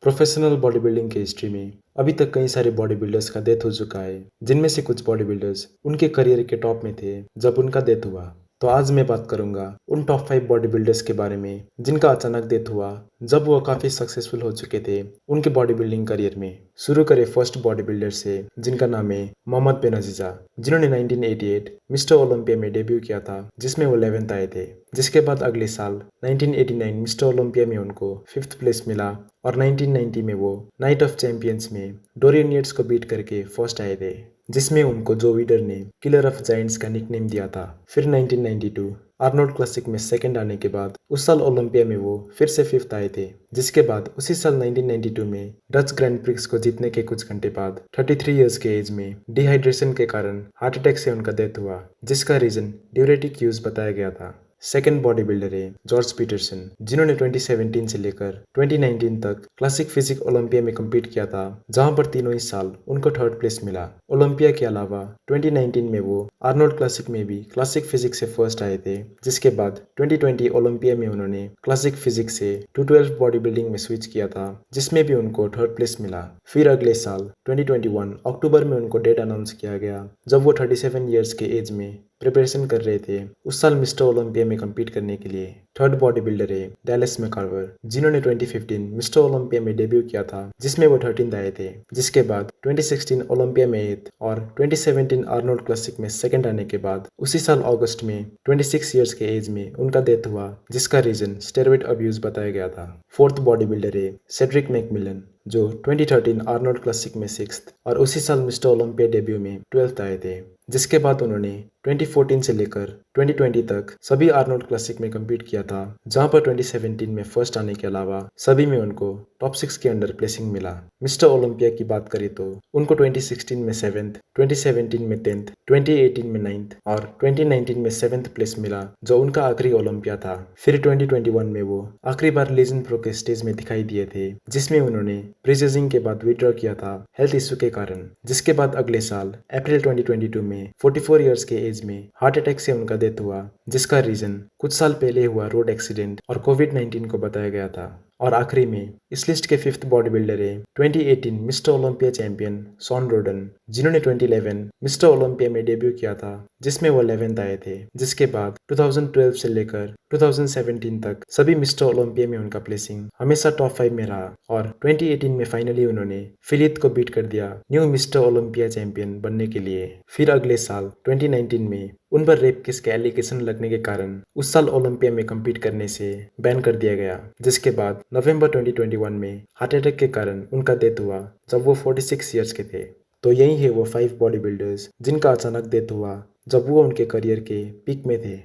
Professional body building की history में अभी तक कई सारे बॉडी बिल्डर्स का डेथ हो चुका है, जिनमें से कुछ बॉडी बिल्डर्स उनके करियर के टॉप में थे जब उनका डेथ हुआ। तो आज मैं बात करूंगा उन टॉप 5 बॉडी बिल्डर्स के बारे में जिनका अचानक डेथ हुआ जब वो काफी सक्सेसफुल हो चुके थे उनके बॉडी बिल्डिंग करियर में। शुरू करें फर्स्ट बॉडी बिल्डर से, जिनका नाम है मोहम्मद बेनजीजा, जिन्होंने 1988 मिस्टर ओलंपिया में डेब्यू किया था, जिसमें वो 11th आए थे। जिसके बाद अगले साल 1989 मिस्टर ओलंपिया में उनको 5th प्लेस मिला और 1990 में वो नाइट ऑफ चैंपियंस में डोरियन येट्स को बीट करके फर्स्ट आए थे, जिसमें उनको जो वीडर ने किलर ऑफ जायंट्स का निकनेम दिया था। फिर 1992 आर्नोल्ड क्लासिक में सेकंड आने के बाद उस साल ओलंपिया में वो फिर से 5th आए थे। जिसके बाद उसी साल 1992 में डच ग्रैंड प्रिक्स को जीतने के कुछ घंटे बाद 33 इयर्स के एज में डिहाइड्रेशन के कारण हार्ट अटैक से उनका डेथ हुआ, जिसका रीजन ड्यूरेटिक यूज बताया गया था। सेकंड बॉडी बिल्डर है जॉर्ज पीटरसन, जिन्होंने 2017 से लेकर 2019 तक क्लासिक फिजिक ओलंपिया में कम्पीट किया था, जहां पर तीनों ही साल उनको थर्ड प्लेस मिला। ओलंपिया के अलावा 2019 में वो आर्नोल्ड क्लासिक में भी क्लासिक फिजिक से फर्स्ट आए थे। जिसके बाद 2020 ओलंपिया में उन्होंने क्लासिक फिजिक से 212 बॉडी बिल्डिंग में स्विच किया था, जिसमें भी उनको थर्ड प्लेस मिला। फिर अगले साल 2021 अक्टूबर में उनको डेट अनाउंस किया गया जब वो 37 ईयर्स के एज में प्रिपरेशन कर रहे थे उस साल मिस्टर ओलंपिया में कम्पीट करने के लिए। थर्ड बॉडी बिल्डर है डैलस मैककार्वर, जिन्होंने 2015 मिस्टर ओलंपिया में डेब्यू किया था, जिसमें वो 13th आए थे। जिसके बाद 2016 ओलंपिया में 8th और 2017 आर्नोल्ड क्लासिक में सेकंड आने के बाद उसी साल अगस्त में 26 ईयर्स के एज में उनका डेथ हुआ, जिसका रीजन स्टेरॉइड अब्यूज बताया गया था। फोर्थ बॉडी बिल्डर है सेड्रिक मैकमिलन, जो 2013 आर्नोल्ड क्लासिक में 6th और उसी साल मिस्टर ओलंपिया डेब्यू में 12th आए थे। जिसके बाद उन्होंने 2014 से लेकर 2020 तक सभी आर्नोल्ड क्लासिक में कम्पीट किया था, जहां पर 2017 में फर्स्ट आने के अलावा सभी में उनको टॉप 6 के अंडर प्लेसिंग मिला। मिस्टर ओलंपिया की बात करें तो उनको 2016 में 7th, 2017 में 10th, 2018 में 9th और 2019 में 7th प्लेस मिला, जो उनका आखिरी ओलंपिया था। फिर 2021 में वो आखिरी बार लीजेंड प्रो के स्टेज में दिखाई दिए थे, जिसमें उन्होंने प्रीजजिंग के बाद विड्रॉ किया था हेल्थ इश्यू के कारण। जिसके बाद अगले साल अप्रैल 2022 में 44 इयर्स के एज में हार्ट अटैक से उनका डेथ हुआ, जिसका रीजन कुछ साल पहले हुआ रोड एक्सीडेंट और कोविड-19 को बताया गया था। और आखिरी में इस लिस्ट के 5th बॉडी बिल्डर है 2018 मिस्टर ओलंपिया चैंपियन शॉन रोडन, जिन्होंने 2011 मिस्टर ओलंपिया में डेब्यू किया था, जिसमें वो 11th आए थे। जिसके बाद 2012 से लेकर 2017 तक सभी मिस्टर ओलंपिया में उनका प्लेसिंग हमेशा टॉप 5 में रहा और 2018 में फाइनली उन्होंने फिलित को बीट कर दिया न्यू मिस्टर ओलंपिया चैंपियन बनने के लिए। फिर अगले साल 2019 में उन पर रेप केस के एलिगेशन लगने के कारण उस साल ओलंपिया में कम्पीट करने से बैन कर दिया गया। जिसके बाद नवंबर 2021 में हार्ट अटैक के कारण उनका डेथ हुआ जब वो 46 ईयर्स के थे। तो यही है वो 5 बॉडी बिल्डर्स जिनका अचानक डेथ हुआ जब वो उनके करियर के पीक में थे।